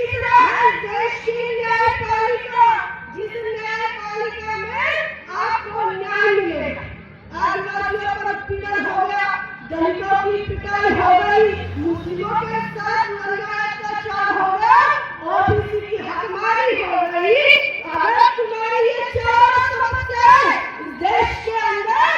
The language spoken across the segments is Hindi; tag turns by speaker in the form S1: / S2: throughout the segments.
S1: तीसरा है देश की न्यायपालिका, जिस न्यायपालिका में आपको न्याय मिलेगा। आदिवासियों पर उत्पीड़न हो गया, दलितों की पिटाई हो गई, मुस्लिमों के साथ अन्याय अत्याचार हो गया, ओबीसी की हकमारी हो गई। अगर तुम्हारी ये चारों समस्याएं इस देश के अंदर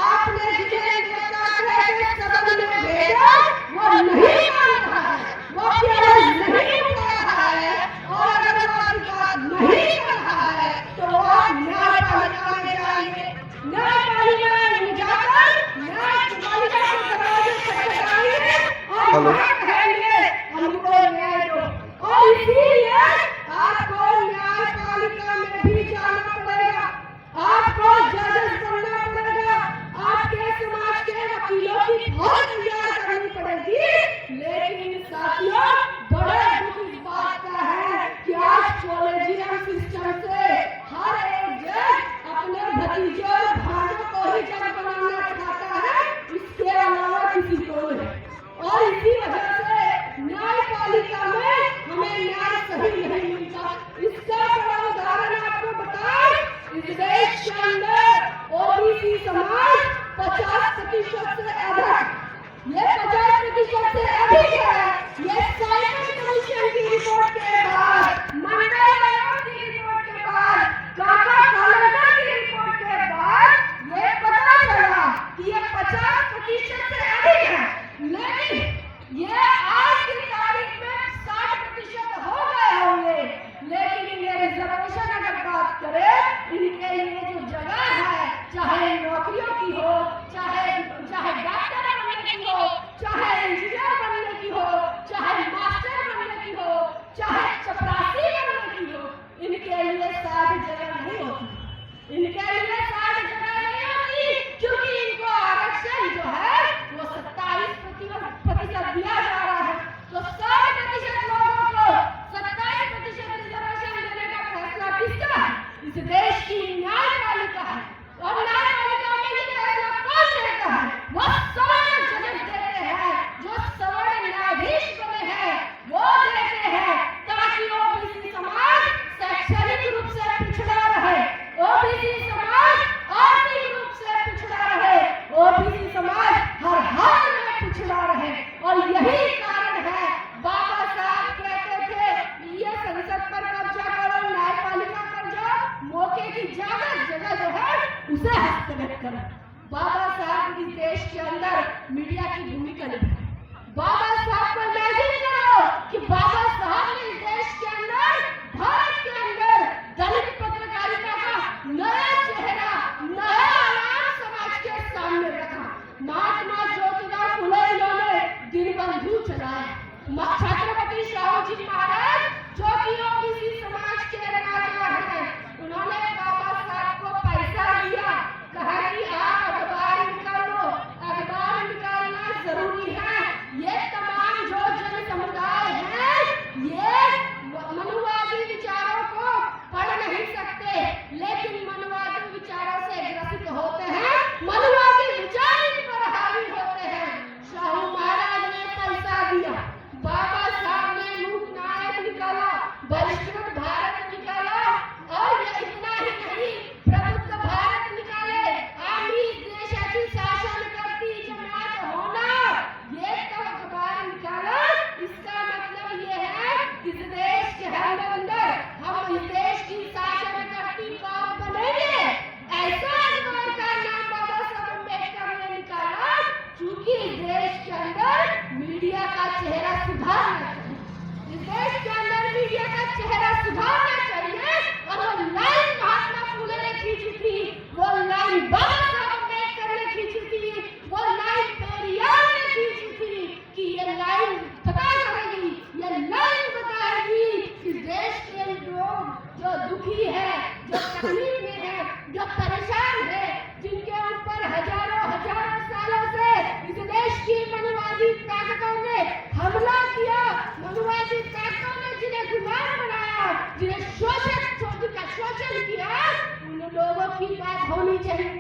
S1: आपने जिन्हें नेता कह के सदन में भेजा वो नहीं मान रहा है, वो केवल नहीं उठा रहा है, और अगर वो अधिकार नहीं कर रहा है तो वो न्यायपालिका में जाएंगे। न्यायपालिका में जाकर न्यायपालिका के दरवाजे खटखटाएंगे और वहां कहेंगे हमको न्याय दो। और इसीलिए आपको न्यायपालिका में भी जाना पड़ेगा, आपको जजेस बनना पड़ेगा, आपके समाज के वकीलों की फौज तैयार करनी पड़ेगी। लेकिन साथियों, बड़े दुख इस बात का है कि आज कॉलेजियम सिस्टम से हर एक जज अपने भतीजे और भाइयों को ही जज बनाना चाहता है, इसके अलावा किसी को नहीं। और इसी वजह से न्यायपालिका में हमें न्याय सही नहीं मिलता। इसका बड़ा उदाहरण आपको बताएं, इस देश के अंदर ओबीसी समाज 50% से अधिक, ये 50% से अधिक है। ये साइमन कमीशन की रिपोर्ट के बाद, मंडल आयोग की रिपोर्ट के बाद, काका कालेकर की रिपोर्ट के बाद ये पता चला कि ये 50% से अधिक है। लेकिन ये आज की तारीख में 60% हो गए होंगे। लेकिन ये रिजर्वेशन अगर बात करें, इनके लिए जो जगह है, चाहे नौकरियों की हो, चाहे डॉक्टर बनने की हो, चाहे इंजीनियर बनने की हो, चाहे मास्टर बनने की हो, चाहे चपरासी बनने की हो, इनके लिए 60 जगह नहीं होती। इनके लिए 60 जगह नहीं होती क्योंकि इनको आरक्षण जो है वो 27% दिया जा रहा है। तो 60% लोगों को 27% रिजर्वेशन देने का फैसला किसका है? इस देश की न्यायपालिका है। और न्यायपालिका में ये फैसला कौन लेता है? वो सवर्ण जजेस देते हैं, जो सवर्ण न्यायाधीश बने हैं वो देते हैं, ताकि ओबीसी समाज शैक्षणिक रूप से पिछड़ा रहे, ओबीसी समाज आर्थिक रूप से पिछड़ा रहे, ओबीसी समाज हर हाल में पिछड़ा रहे। और यही कारण है बाबा साहब कहते थे ये संसद पर कब्जा करो, न्यायपालिका पर जाओ, मौके की जगह जो है उसे हस्तगत करो। बाबा साहब इस देश के अंदर मीडिया की भूमिका निभाई। बाबा साहब को इमेजिन करो कि बाबा साहब ने इस देश के अंदर, भारत के अंदर दलित पत्रकारिता का नया चेहरा, नया आयाम समाज के सामने रखा। महात्मा ज्योतिबा फुले इन्होंने दीनबंधु चलाया। छत्रपति शाहू जी महाराज जो कि ओबीसी समाज के राजा हैं, उन्होंने बाबा साहब को पैसा दिया, कहा कि आप अखबार निकालो, अखबार निकालना जरूरी है। ये तमाम जो जन समुदाय है ये मनुवादी विचारों को पढ़ नहीं सकते, लेकिन मनुवादी विचारों से ग्रसित होते हैं, मनुवादी विचार इन पर हावी होते हैं। शाहू महाराज ने पैसा दिया, बाबा साहब ने लोकनायक निकाला, बहिष्कृत भारत निकाला, और ये इतना ही नहीं, प्रबुद्ध भारत निकाले, आमी देशाची शासन करती जमात होना, ये तो अखबार निकाला। इसका मतलब ये है इस देश के अंदर हम इस देश की शासन करती कौम बनेंगे। ऐसा अखबार का नाम बाबा साहब अम्बेडकर ने निकाला क्योंकि इस देश के अंदर मीडिया का चेहरा सुधारना चाहिए, इस देश के अंदर मीडिया का चेहरा सुधारना चाहिए। और वो लाइन महात्मा फुले ने खींची थी, वो लाइन बाबा साहब अम्बेडकर ने खींची थी, वो लाइन पेरियार ने खींची थी कि ये लाइन पता करेगी, ये लाइन बताएगी कि देश के लोग जो दुखी है, जो तकलीफ में है, जो परेशान है, जिनके ऊपर हजारों सालों से इस देश की मनुवादी ताकतों ने हमला किया, मनुवादी ताकतों ने जिन्हें गुलाम बनाया, जिन्हें शोषण किया, उन लोगों की बात होनी चाहिए।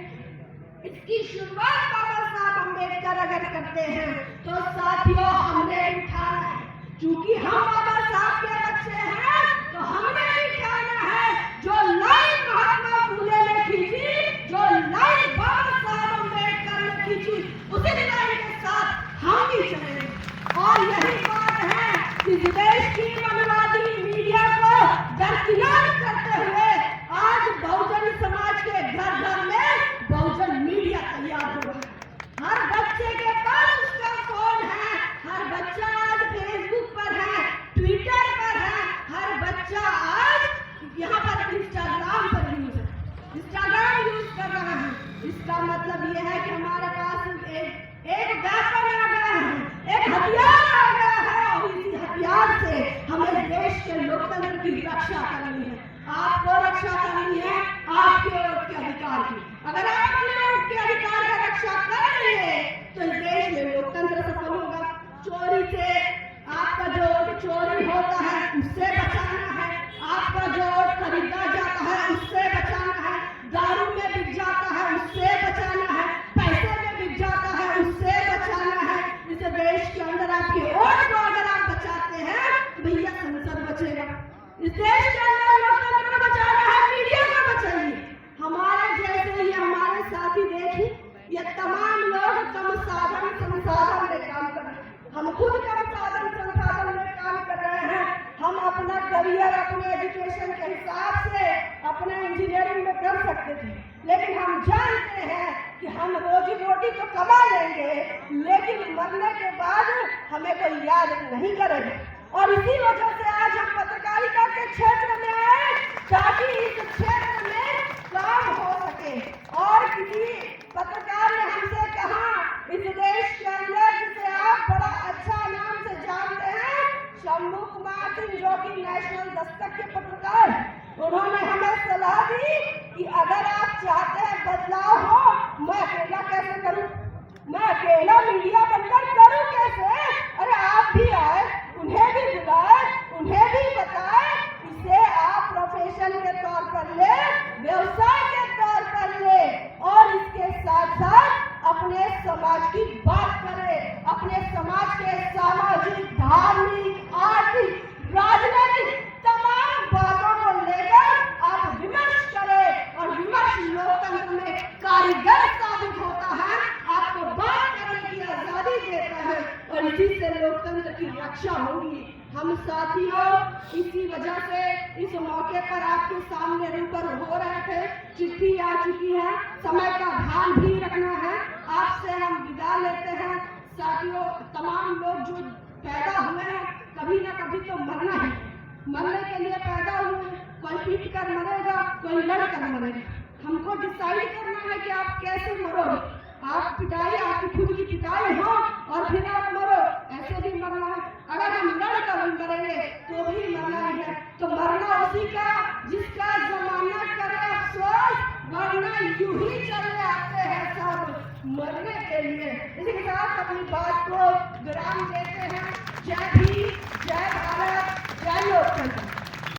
S1: इसकी शुरुआत बाबा साहब अम्बेडकर अगर करते हैं तो साथियों हमने उठाना है, क्योंकि हम बाबा साहब के बच्चे इसका मतलब ये है कि हमारे पास एक वेपन आ गया है, एक हथियार आ गया है और इसी हथियार से हमें देश के लोकतंत्र की रक्षा करनी है। आपको रक्षा करनी है आपके वोट के अधिकार की। अगर आप अपने वोट के अधिकार की रक्षा करेंगे तो इस देश में लोकतंत्र सफल होगा। चोरी से आपका जो वोट चोरी होता है उससे बचाना है, आपका जो वोट खरीदा जाता है उससे बचाना है, दारू में बिक जाता है उससे बचाना है, पैसे में बिक जाता है उससे बचाना है। इस देश के अंदर आपके वोट को अगर आप बचाते हैं तो भैया संसद बचेगा। इस देश के अंदर लोकतंत्र को बचाना है, मीडिया को बचाइए। हमारे जैसे ये हमारे साथी देखिए, ये तमाम लोग कम साधन संसाधन में काम कर रहे हैं। हम खुद कम साधन संसाधन में काम कर रहे हैं। हम अपना करियर अपने एजुकेशन के हिसाब से अपने इंजीनियरिंग में कर सकते थे, लेकिन हम जानते हैं कि हम रोजी रोटी तो कमा लेंगे लेकिन मरने के बाद हमें कोई याद नहीं करेगा। और इसी वजह से आज हम पत्रकारिता के क्षेत्र में आए ताकि इस क्षेत्र में काम हो सके। और किसी पत्रकार ने हमसे कहा, इस देश के अंदर जिसे आप बड़ा अच्छा नाम से जानते हैं, शंभू कुमार सिंह, जो कि नेशनल दस्तक के पत्रकार, उन्होंने हमें सलाह दी कि अगर आप चाहते हैं बदलाव हो, मैं अकेला कैसे करूं, मैं अकेला मीडिया बनकर करूं कैसे? अरे आप भी आए, उन्हें भी बुलाए, उन्हें भी बताए। इसे आप प्रोफेशन के तौर पर ले, व्यवसाय के तौर पर ले और इसके साथ साथ अपने समाज की बात करें, अपने समाज के सामाजिक, धार्मिक, आर्थिक, राजनीतिक तमाम बातों को लेकर आप विमर्श करें। और विमर्श लोकतंत्र में कारगर साबित होता है, आपको बात करने की आजादी देता है और इसी से लोकतंत्र की रक्षा होगी। हम साथियों इसी वजह से इस मौके पर आपके सामने रूबरू हो रहे थे। चिट्ठी आ चुकी है, समय का ध्यान भी रखना है। आपसे हम विदा लेते हैं। साथियों, तमाम लोग जो पैदा हुए हैं कभी ना कभी तो मरना है, मरने के लिए पैदा हुए। कोई पीट कर मरेगा, कोई लड़ कर मरेगा। हमको डिसाइड करना है कि आप कैसे मरोगे। आप पिटाई, आपकी खुद की पिटाई हो और फिर आप मरो, ऐसे भी मरना है। अगर हम लड़ कर मरेंगे तो भी मरना है। तो मरना उसी का जिसका जमाना करे अफसोस, वरना यूं ही चले आते हैं सब मरने के लिए। इसी के साथ अपनी बात को विराम देते हैं। जय